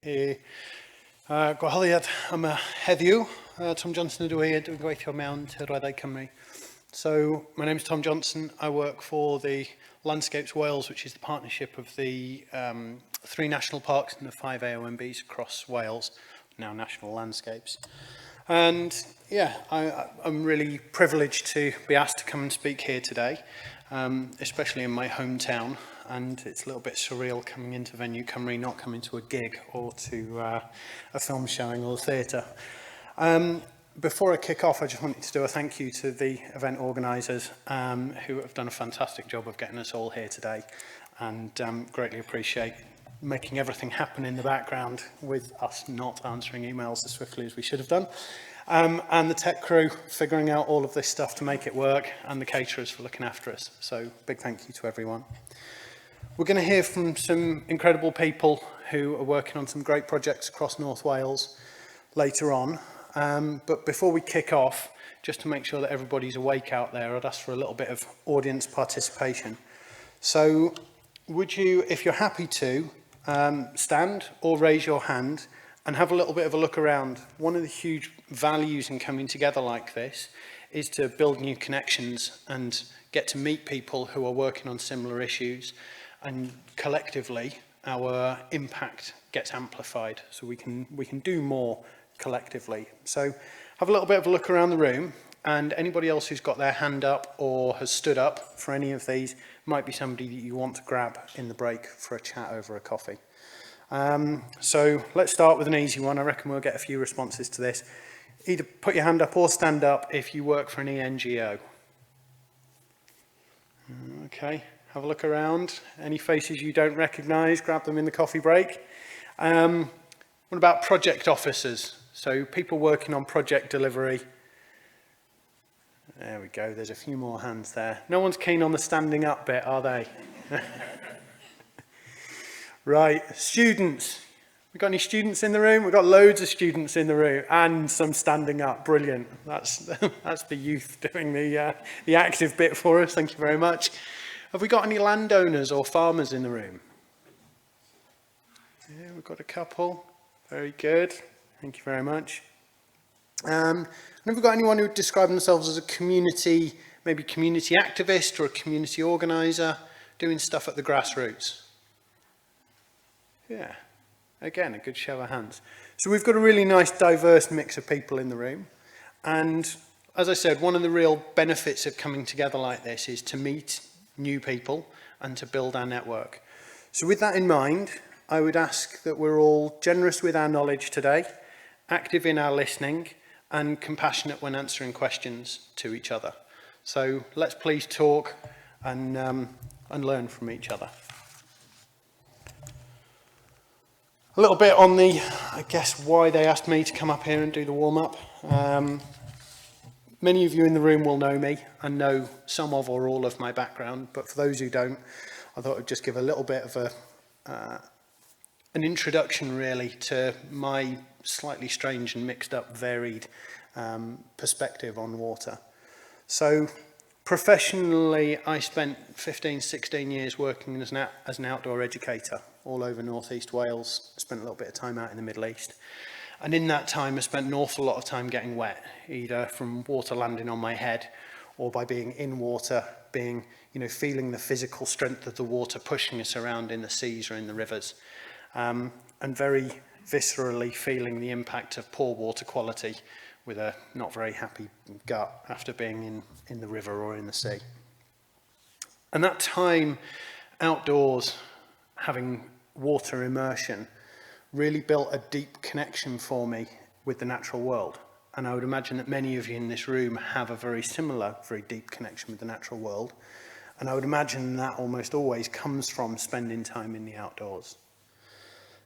Gwahoddiad am y heddiw, Tom Johnstone ydw i, dwi'n gweithio mewn Tirweddau Cymru. So, my name is Tom Johnstone. I work for the Landscapes Wales, which is the partnership of the 3 national parks and the 5 AOMBs across Wales, now National Landscapes. And yeah, I'm really privileged to be asked to come and speak here today, especially in my hometown. And it's a little bit surreal coming into Venue Cymru, not coming to a gig or to a film showing or theatre. Before I kick off, I just wanted to do a thank you to the event organisers who have done a fantastic job of getting us all here today, and greatly appreciate making everything happen in the background with us not answering emails as swiftly as we should have done. And the tech crew figuring out all of this stuff to make it work, and the caterers for looking after us. So big thank you to everyone. We're going to hear from some incredible people who are working on some great projects across North Wales later on. But before we kick off, just to make sure that everybody's awake out there, I'd ask for a little bit of audience participation. So would you, if you're happy to, stand or raise your hand and have a little bit of a look around. One of the huge values in coming together like this is to build new connections and get to meet people who are working on similar issues. And collectively, our impact gets amplified, so we can do more collectively. So have a little bit of a look around the room, and anybody else who's got their hand up or has stood up for any of these might be somebody that you want to grab in the break for a chat over a coffee. So let's start with an easy one. I reckon we'll get a few responses to this. Either put your hand up or stand up if you work for an NGO. Okay. Have a look around. Any faces you don't recognise, grab them in the coffee break. What about project officers? So people working on project delivery. There we go, there's a few more hands there. No one's keen on the standing up bit, are they? Right, students. We've got any students in the room? We've got loads of students in the room and some standing up. Brilliant. That's the youth doing the active bit for us. Thank you very much. Have we got any landowners or farmers in the room? Yeah, we've got a couple. Very good. Thank you very much. And have we got anyone who would describe themselves as a community, maybe community activist or a community organiser, doing stuff at the grassroots? Yeah. Again, a good show of hands. So we've got a really nice diverse mix of people in the room. And as I said, one of the real benefits of coming together like this is to meet new people and to build our network. So with that in mind, I would ask that we're all generous with our knowledge today, active in our listening, and compassionate when answering questions to each other. So let's please talk and learn from each other. A little bit on the, I guess, why they asked me to come up here and do the warm-up. Many of you in the room will know me and know some of or all of my background, but for those who don't, I thought I'd just give a little bit of an introduction really to my slightly strange and mixed up, varied perspective on water. So professionally, I spent 15, 16 years working as an outdoor educator all over North East Wales. Spent a little bit of time out in the Middle East. And in that time, I spent an awful lot of time getting wet, either from water landing on my head or by being in water, feeling the physical strength of the water pushing us around in the seas or in the rivers, and very viscerally feeling the impact of poor water quality with a not very happy gut after being in the river or in the sea. And that time outdoors, having water immersion, really built a deep connection for me with the natural world. And I would imagine that many of you in this room have a very similar, very deep connection with the natural world. And I would imagine that almost always comes from spending time in the outdoors.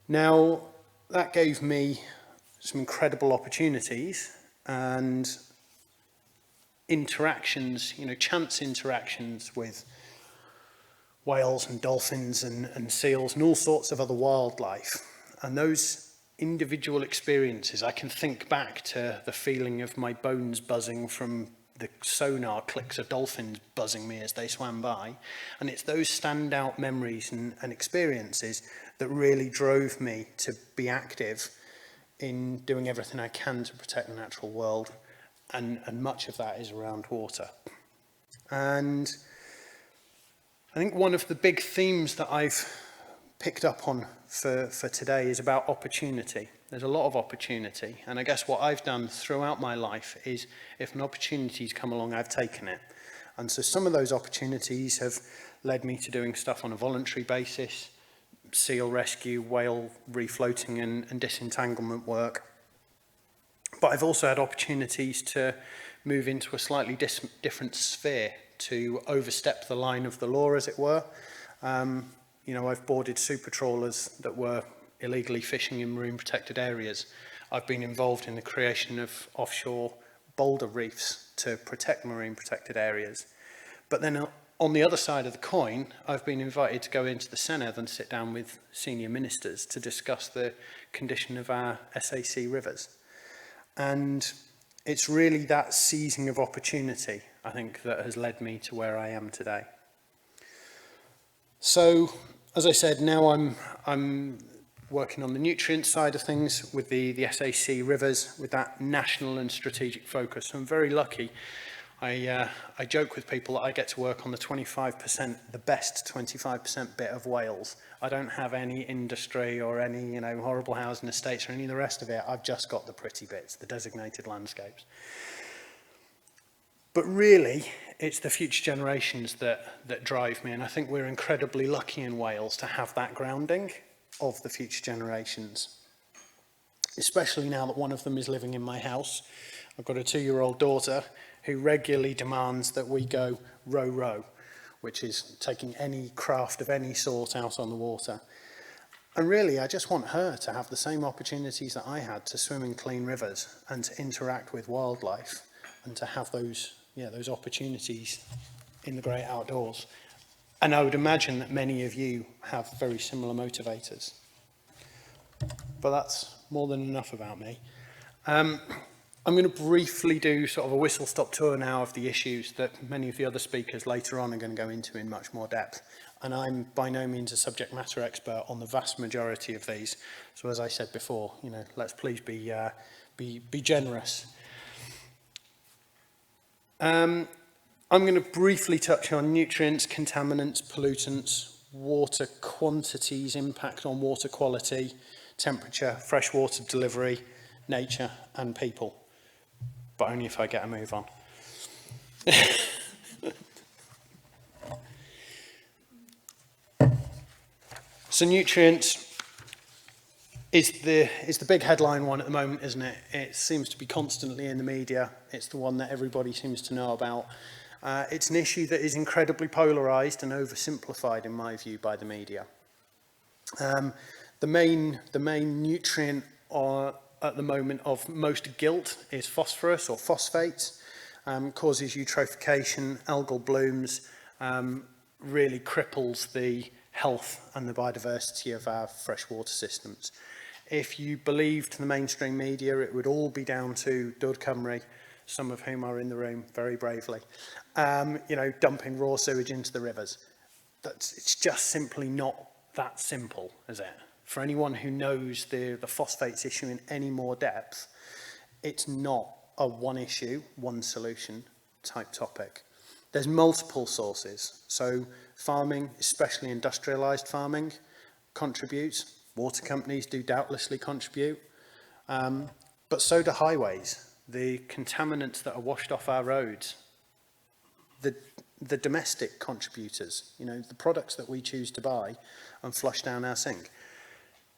Now, that gave me some incredible opportunities and interactions, chance interactions with whales and dolphins and seals and all sorts of other wildlife. And those individual experiences, I can think back to the feeling of my bones buzzing from the sonar clicks of dolphins buzzing me as they swam by. And it's those standout memories and experiences that really drove me to be active in doing everything I can to protect the natural world, and much of that is around water. And I think one of the big themes that I've picked up on for today is about opportunity. There's a lot of opportunity, and I guess what I've done throughout my life is, if an opportunity's come along, I've taken it. And so some of those opportunities have led me to doing stuff on a voluntary basis, seal rescue, whale refloating and disentanglement work. But I've also had opportunities to move into a slightly different sphere, to overstep the line of the law, as it were. You know, I've boarded super trawlers that were illegally fishing in marine protected areas. I've been involved in the creation of offshore boulder reefs to protect marine protected areas. But then on the other side of the coin, I've been invited to go into the Senedd and sit down with senior ministers to discuss the condition of our SAC rivers. And it's really that seizing of opportunity, I think, that has led me to where I am today. So, as I said, now I'm working on the nutrient side of things with the SAC rivers, with that national and strategic focus. So I'm very lucky. I joke with people that I get to work on the 25%, the best 25% bit of Wales. I don't have any industry or any, you know, horrible housing estates or any of the rest of it. I've just got the pretty bits, the designated landscapes. But really, it's the future generations that drive me, and I think we're incredibly lucky in Wales to have that grounding of the future generations, especially now that one of them is living in my house. I've got a 2-year-old daughter who regularly demands that we go row row, which is taking any craft of any sort out on the water. And really, I just want her to have the same opportunities that I had to swim in clean rivers and to interact with wildlife and to have those opportunities in the great outdoors. And I would imagine that many of you have very similar motivators. But that's more than enough about me. I'm going to briefly do sort of a whistle-stop tour now of the issues that many of the other speakers later on are going to go into in much more depth. And I'm by no means a subject matter expert on the vast majority of these. So as I said before, you know, let's please be generous. I'm going to briefly touch on nutrients, contaminants, pollutants, water quantities, impact on water quality, temperature, freshwater delivery, nature and people. But only if I get a move on. So nutrients is the big headline one at the moment, isn't it? It seems to be constantly in the media. It's the one that everybody seems to know about. It's an issue that is incredibly polarised and oversimplified, in my view, by the media. The main nutrient at the moment of most guilt is phosphorus or phosphates. Causes eutrophication, algal blooms, really cripples the health and the biodiversity of our freshwater systems. If you believed the mainstream media, it would all be down to Dod Cymru, some of whom are in the room very bravely, you know, dumping raw sewage into the rivers. It's just simply not that simple, is it? For anyone who knows the phosphates issue in any more depth, it's not a one issue, one solution type topic. There's multiple sources. So farming, especially industrialised farming, contributes. Water companies do doubtlessly contribute. But so do highways, the contaminants that are washed off our roads, the domestic contributors, you know, the products that we choose to buy and flush down our sink.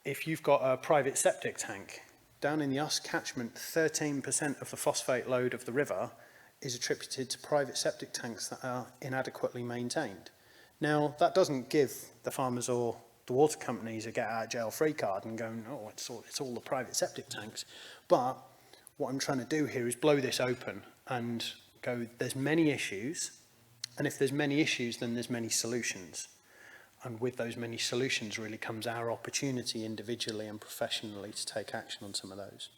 If you've got a private septic tank, down in the Usk catchment, 13% of the phosphate load of the river is attributed to private septic tanks that are inadequately maintained. Now, that doesn't give the farmers or the water companies a get-out-of-jail-free card and going, oh, it's all the private septic tanks. But what I'm trying to do here is blow this open and go, there's many issues, and if there's many issues, then there's many solutions. And with those many solutions really comes our opportunity individually and professionally to take action on some of those.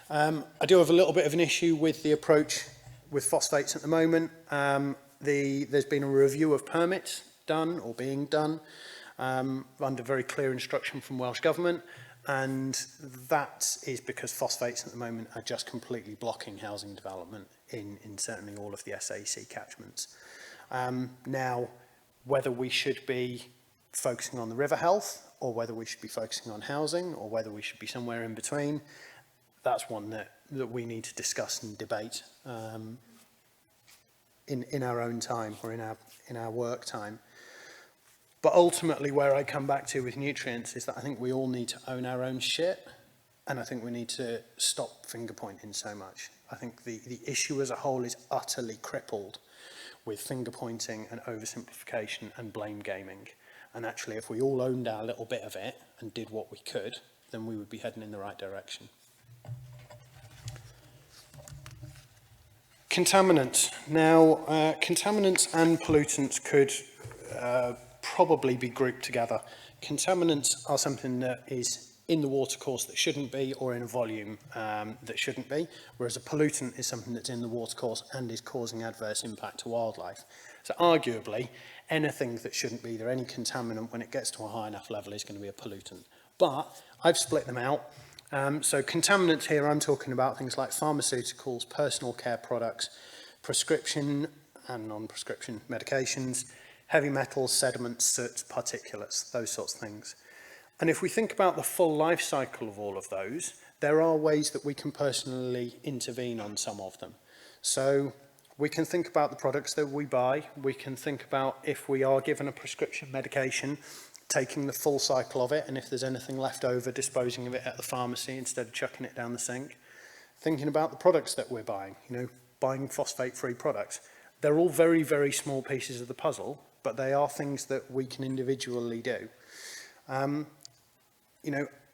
I do have a little bit of an issue with the approach with phosphates at the moment. There's been a review of permits done or being done. under very clear instruction from Welsh Government, and that is because phosphates at the moment are just completely blocking housing development in certainly all of the SAC catchments. Now, whether we should be focusing on the river health, or whether we should be focusing on housing, or whether we should be somewhere in between, that's one that we need to discuss and debate in our own time, or in our work time. But ultimately, where I come back to with nutrients is that I think we all need to own our own shit, and I think we need to stop finger pointing so much. I think the issue as a whole is utterly crippled with finger pointing and oversimplification and blame gaming. And actually, if we all owned our little bit of it and did what we could, then we would be heading in the right direction. Contaminants. Now, contaminants and pollutants could probably be grouped together. Contaminants are something that is in the watercourse that shouldn't be, or in a volume that shouldn't be, whereas a pollutant is something that's in the watercourse and is causing adverse impact to wildlife. So arguably, anything that shouldn't be there, any contaminant, when it gets to a high enough level, is going to be a pollutant. But I've split them out. So contaminants here, I'm talking about things like pharmaceuticals, personal care products, prescription and non-prescription medications, heavy metals, sediments, soot, particulates, those sorts of things. And if we think about the full life cycle of all of those, there are ways that we can personally intervene on some of them. So we can think about the products that we buy. We can think about, if we are given a prescription medication, taking the full cycle of it, and if there's anything left over, disposing of it at the pharmacy instead of chucking it down the sink. Thinking about the products that we're buying, buying phosphate-free products. They're all very, very small pieces of the puzzle, but they are things that we can individually do.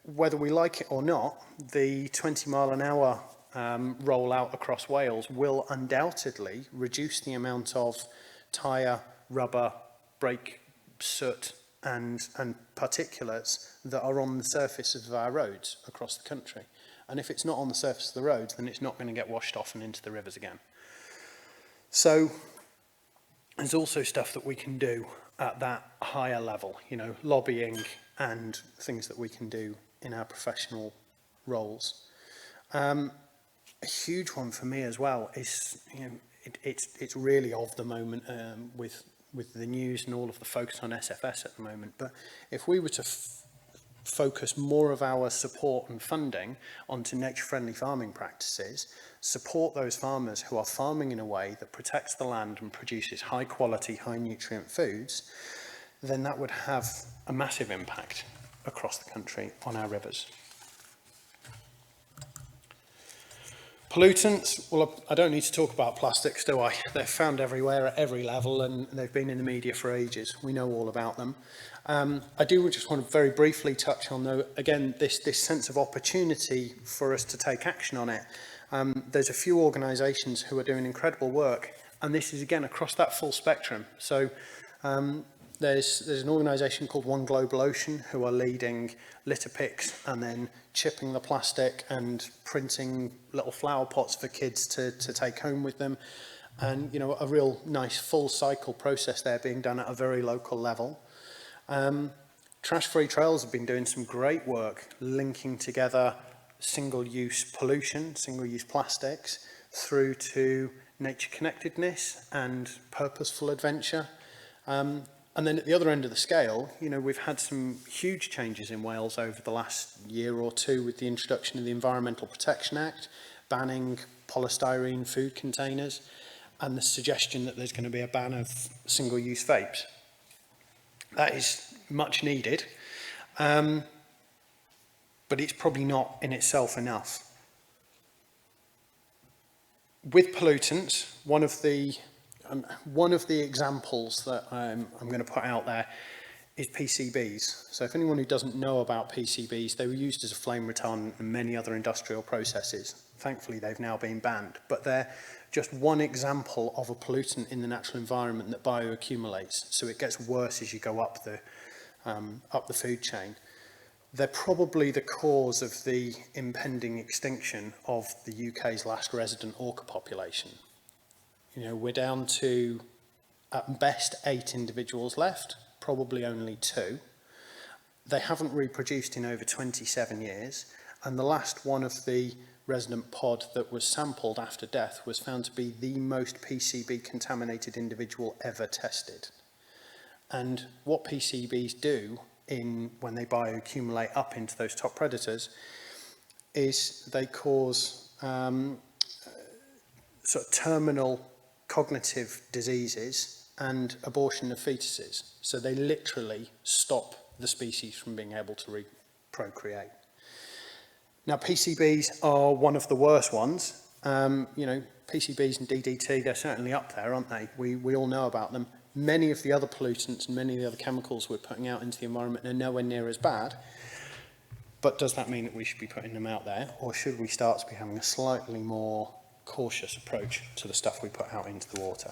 Whether we like it or not, the 20-mile-an-hour rollout across Wales will undoubtedly reduce the amount of tyre, rubber, brake, soot and particulates that are on the surface of our roads across the country. And if it's not on the surface of the roads, then it's not going to get washed off and into the rivers again. So there's also stuff that we can do at that higher level, lobbying and things that we can do in our professional roles. A huge one for me as well is, it's really of the moment with the news and all of the focus on SFS at the moment. But if we were to focus more of our support and funding onto nature-friendly farming practices, support those farmers who are farming in a way that protects the land and produces high-quality, high-nutrient foods, then that would have a massive impact across the country on our rivers. Pollutants, well, I don't need to talk about plastics, do I? They're found everywhere at every level, and they've been in the media for ages. We know all about them. I do just want to very briefly touch on, though, again, this sense of opportunity for us to take action on it. There's a few organisations who are doing incredible work, and this is, again, across that full spectrum. So there's an organisation called One Global Ocean who are leading litter picks and then chipping the plastic and printing little flower pots for kids to take home with them. And, a real nice full cycle process there being done at a very local level. Trash-free Trails have been doing some great work linking together single-use pollution, single-use plastics, through to nature connectedness and purposeful adventure. And then at the other end of the scale, we've had some huge changes in Wales over the last year or two with the introduction of the Environmental Protection Act, banning polystyrene food containers, and the suggestion that there's going to be a ban of single-use vapes. That is much needed, but it's probably not in itself enough. With pollutants, one of the examples that I'm going to put out there is PCBs. So if anyone who doesn't know about PCBs, they were used as a flame retardant in many other industrial processes. Thankfully, they've now been banned, but they're just one example of a pollutant in the natural environment that bioaccumulates. So it gets worse as you go up the food chain. They're probably the cause of the impending extinction of the UK's last resident orca population. We're down to, at best, 8 individuals left, probably only 2. they haven't reproduced in over 27 years, and the last one of the resident pod that was sampled after death was found to be the most PCB contaminated individual ever tested. And what PCBs do when they bioaccumulate up into those top predators is they cause sort of terminal cognitive diseases and abortion of fetuses. So they literally stop the species from being able to procreate. Now, PCBs are one of the worst ones. You know, PCBs and DDT, they're certainly up there, aren't they? We all know about them. Many of the other pollutants and many of the other chemicals we're putting out into the environment are nowhere near as bad. But does that mean that we should be putting them out there? Or should we start to be having a slightly more cautious approach to the stuff we put out into the water?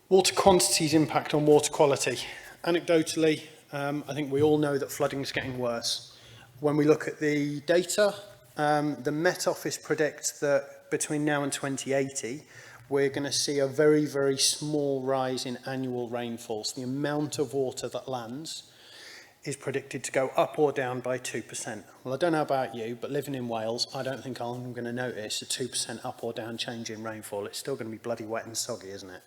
Water quantity's impact on water quality. Anecdotally, I think we all know that flooding is getting worse. When we look at the data, the Met Office predicts that between now and 2080, we're going to see a very, very small rise in annual rainfall. So the amount of water that lands is predicted to go up or down by 2%. Well, I don't know about you, but living in Wales, I don't think I'm going to notice a 2% up or down change in rainfall. It's still going to be bloody wet and soggy, isn't it?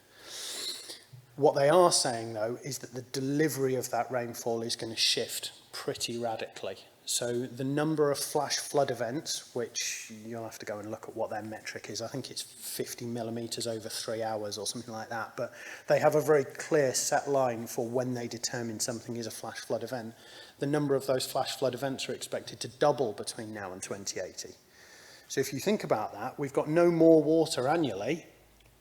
What they are saying, though, is that the delivery of that rainfall is going to shift pretty radically. So the number of flash flood events, which you'll have to go and look at what their metric is. I think it's 50 millimetres over 3 hours or something like that. But they have a very clear set line for when they determine something is a flash flood event. The number of those flash flood events are expected to double between now and 2080. So if you think about that, we've got no more water annually,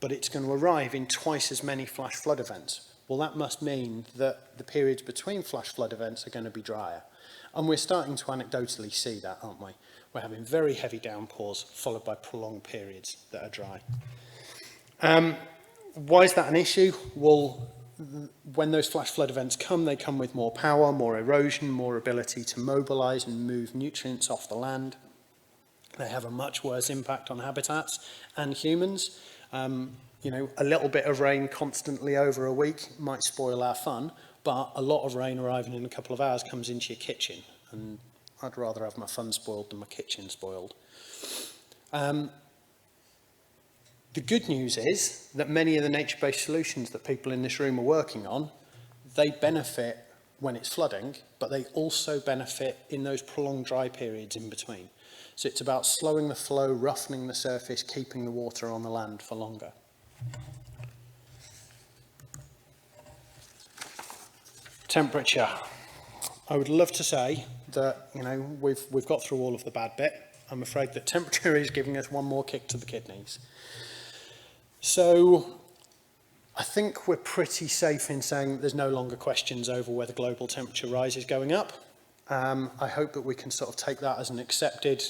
but it's going to arrive in twice as many flash flood events. Well, that must mean that the periods between flash flood events are going to be drier. And we're starting to anecdotally see that, aren't we? We're having very heavy downpours followed by prolonged periods that are dry. Why is that an issue? Well, when those flash flood events come, they come with more power, more erosion, more ability to mobilise and move nutrients off the land. They have a much worse impact on habitats and humans. You know, a little bit of rain constantly over a week might spoil our fun, but a lot of rain arriving in a couple of hours comes into your kitchen, and I'd rather have my fun spoiled than my kitchen spoiled. The good news is that many of the nature-based solutions that people in this room are working on, they benefit when it's flooding, but they also benefit in those prolonged dry periods in between. So it's about slowing the flow, roughening the surface, keeping the water on the land for longer. Temperature. I would love to say that, you know, we've got through all of the bad bit. I'm afraid that temperature is giving us one more kick to the kidneys. So I think we're pretty safe in saying that there's no longer questions over whether global temperature rise is going up. I hope that we can sort of take that as an accepted.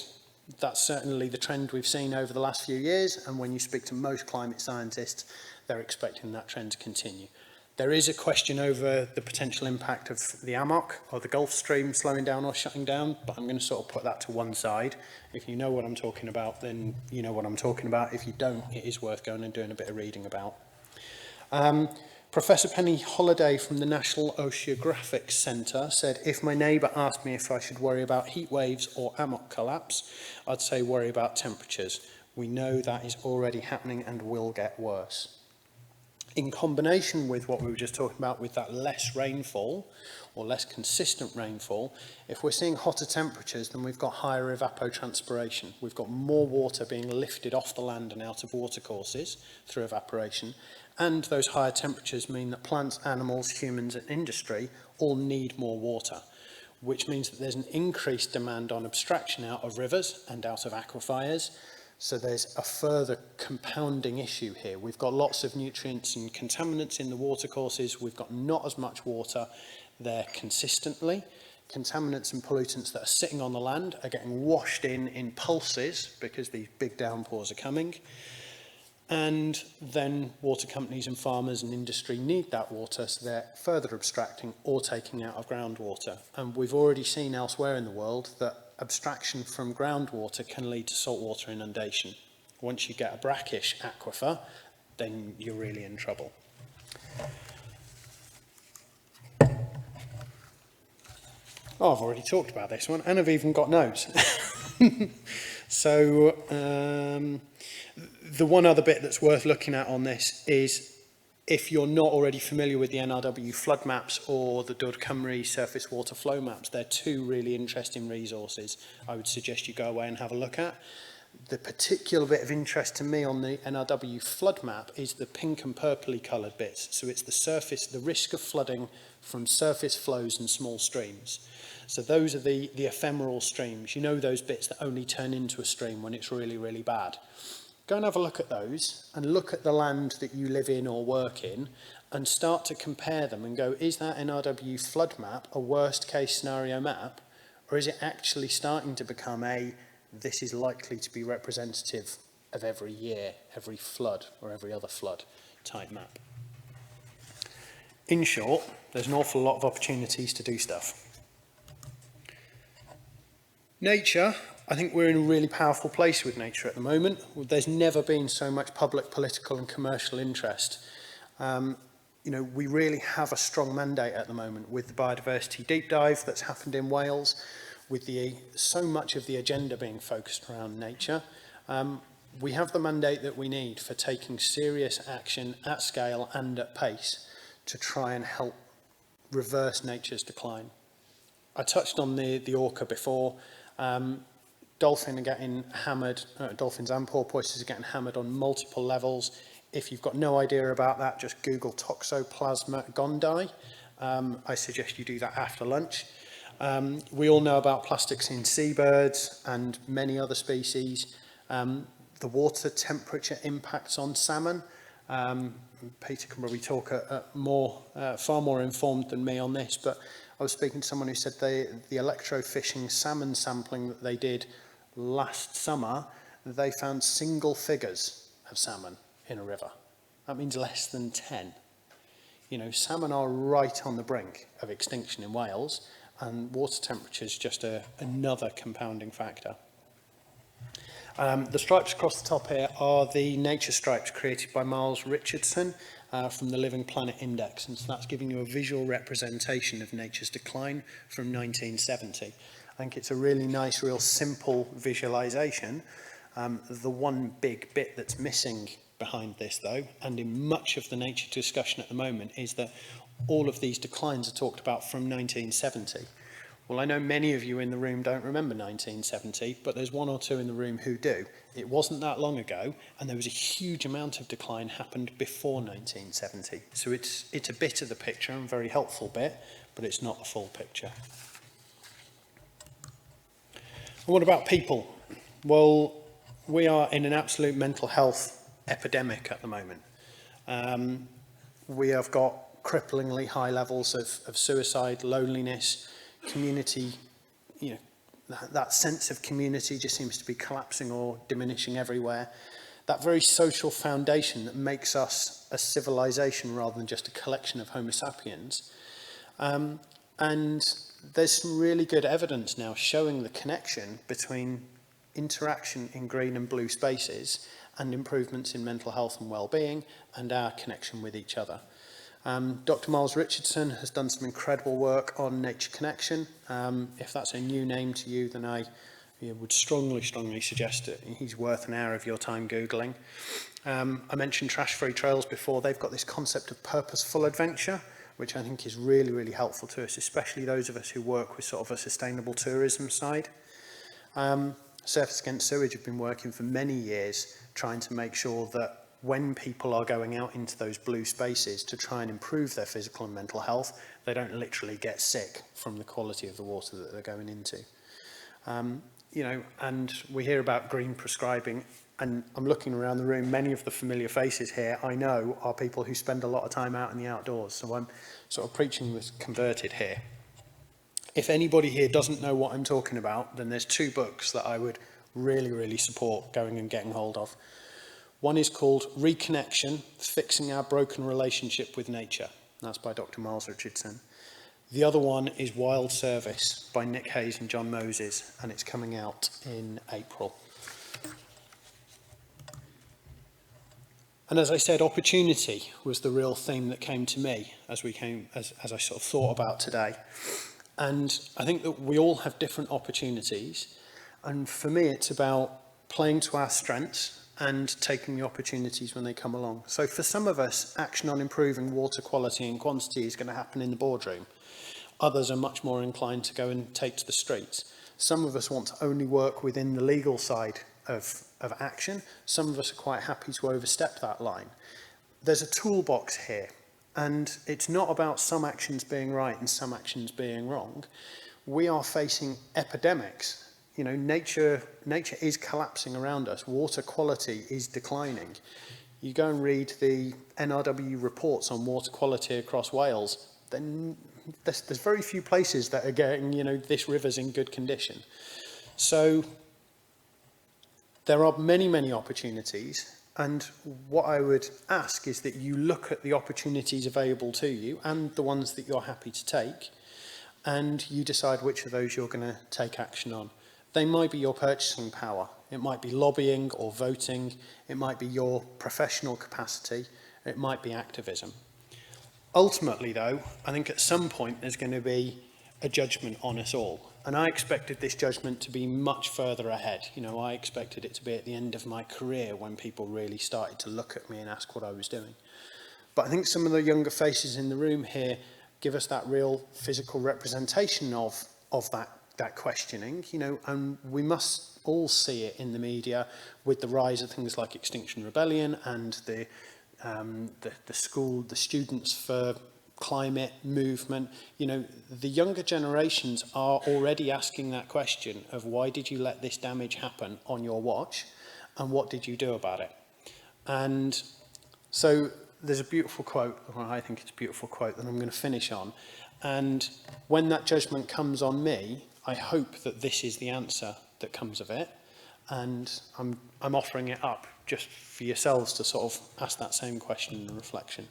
That's certainly the trend we've seen over the last few years, and when you speak to most climate scientists, they're expecting that trend to continue. There is a question over the potential impact of the AMOC or the Gulf Stream slowing down or shutting down, but I'm going to sort of put that to one side. If you know what I'm talking about, then you know what I'm talking about. If you don't, it is worth going and doing a bit of reading about. Professor Penny Holliday from the National Oceanographic Centre said, if my neighbour asked me if I should worry about heat waves or AMOC collapse, I'd say worry about temperatures. We know that is already happening and will get worse. In combination with what we were just talking about with that less rainfall or less consistent rainfall, if we're seeing hotter temperatures, then we've got higher evapotranspiration. We've got more water being lifted off the land and out of watercourses through evaporation. And those higher temperatures mean that plants, animals, humans and industry all need more water, which means that there's an increased demand on abstraction out of rivers and out of aquifers. So there's a further compounding issue here. We've got lots of nutrients and contaminants in the watercourses. We've got not as much water there consistently. Contaminants and pollutants that are sitting on the land are getting washed in pulses because these big downpours are coming. And then water companies and farmers and industry need that water, so they're further abstracting or taking out of groundwater. And we've already seen elsewhere in the world that abstraction from groundwater can lead to saltwater inundation. Once you get a brackish aquifer, then you're really in trouble. Oh, I've already talked about this one, and I've even got notes. So the one other bit that's worth looking at on this is, if you're not already familiar with the NRW flood maps or the Dwr Cymru surface water flow maps, they're two really interesting resources I would suggest you go away and have a look at. The particular bit of interest to me on the NRW flood map is the pink and purpley coloured bits. So it's the surface, the risk of flooding from surface flows and small streams. So those are the ephemeral streams. You know, those bits that only turn into a stream when it's really, really bad. Go and have a look at those and look at the land that you live in or work in and start to compare them and go, is that NRW flood map a worst case scenario map, or is it actually starting to become this is likely to be representative of every year, every flood or every other flood type map? In short, there's an awful lot of opportunities to do stuff. Nature, I think we're in a really powerful place with nature at the moment. There's never been so much public, political and commercial interest. You know, we really have a strong mandate at the moment with the biodiversity deep dive that's happened in Wales, with so much of the agenda being focused around nature. We have the mandate that we need for taking serious action at scale and at pace to try and help reverse nature's decline. I touched on the orca before. Dolphins are getting hammered, dolphins and porpoises are getting hammered on multiple levels. If you've got no idea about that, just Google Toxoplasma gondii. I suggest you do that after lunch. We all know about plastics in seabirds and many other species. The water temperature impacts on salmon. Peter can probably talk far more informed than me on this, but I was speaking to someone who said the electrofishing salmon sampling that they did last summer, they found single figures of salmon in a river. That means less than 10. You know, salmon are right on the brink of extinction in Wales, and water temperature is just another compounding factor. The stripes across the top here are the nature stripes created by Miles Richardson from the Living Planet Index, and so that's giving you a visual representation of nature's decline from 1970. I think it's a really nice, real simple visualization. The one big bit that's missing behind this, though, and in much of the nature discussion at the moment, is that all of these declines are talked about from 1970. Well, I know many of you in the room don't remember 1970, but there's one or two in the room who do. It wasn't that long ago, and there was a huge amount of decline happened before 1970. So it's a bit of the picture, and a very helpful bit, but it's not the full picture. And what about people? Well, we are in an absolute mental health epidemic at the moment. We have got cripplingly high levels of suicide, loneliness, community, you know, that sense of community just seems to be collapsing or diminishing everywhere. That very social foundation that makes us a civilization rather than just a collection of Homo sapiens. And there's some really good evidence now showing the connection between interaction in green and blue spaces and improvements in mental health and well-being and our connection with each other. Dr. Miles Richardson has done some incredible work on Nature Connection. If that's a new name to you, then I would strongly suggest it. He's worth an hour of your time Googling. I mentioned Trash Free Trails before. They've got this concept of purposeful adventure, which I think is really, really helpful to us, especially those of us who work with sort of a sustainable tourism side. Surfers Against Sewage have been working for many years trying to make sure that when people are going out into those blue spaces to try and improve their physical and mental health, they don't literally get sick from the quality of the water that they're going into. You know, and we hear about green prescribing, and I'm looking around the room, many of the familiar faces here I know are people who spend a lot of time out in the outdoors, so I'm sort of preaching this converted here. If anybody here doesn't know what I'm talking about, then there's two books that I would really, really support going and getting hold of. One is called Reconnection, Fixing Our Broken Relationship with Nature. That's by Dr. Miles Richardson. The other one is Wild Service by Nick Hayes and John Moses, and it's coming out in April. And as I said, opportunity was the real theme that came to me as I sort of thought about today. And I think that we all have different opportunities. And for me, it's about playing to our strengths and taking the opportunities when they come along. So for some of us, action on improving water quality and quantity is going to happen in the boardroom. Others are much more inclined to go and take to the streets. Some of us want to only work within the legal side of action. Some of us are quite happy to overstep that line. There's a toolbox here, and it's not about some actions being right and some actions being wrong. We are facing epidemics. You know, nature is collapsing around us. Water quality is declining. You go and read the NRW reports on water quality across Wales, then there's very few places that are getting, you know, this river's in good condition. So there are many, many opportunities. And what I would ask is that you look at the opportunities available to you and the ones that you're happy to take, and you decide which of those you're going to take action on. They might be your purchasing power. It might be lobbying or voting. It might be your professional capacity. It might be activism. Ultimately, though, I think at some point there's going to be a judgment on us all. And I expected this judgment to be much further ahead. You know, I expected it to be at the end of my career when people really started to look at me and ask what I was doing. But I think some of the younger faces in the room here give us that real physical representation of that questioning, you know, and we must all see it in the media with the rise of things like Extinction Rebellion and the Students for Climate movement. You know, the younger generations are already asking that question of why did you let this damage happen on your watch and what did you do about it? And so there's a beautiful quote, or I think it's a beautiful quote that I'm going to finish on. And when that judgment comes on me, I hope that this is the answer that comes of it. And I'm offering it up just for yourselves to sort of ask that same question and reflection.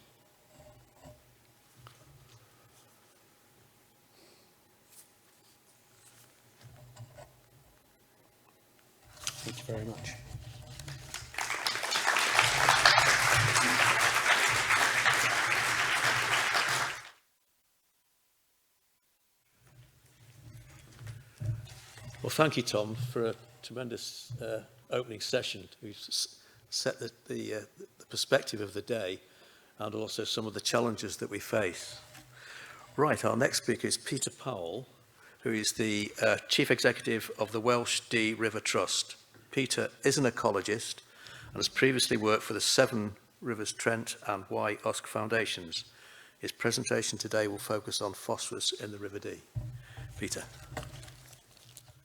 Thank you very much. Well, thank you, Tom, for a tremendous opening session. We've set the perspective of the day and also some of the challenges that we face. Right, our next speaker is Peter Powell, who is the Chief Executive of the Welsh Dee River Trust. Peter is an ecologist and has previously worked for the Severn Rivers Trent and Y Usk Foundations. His presentation today will focus on phosphorus in the River Dee. Peter.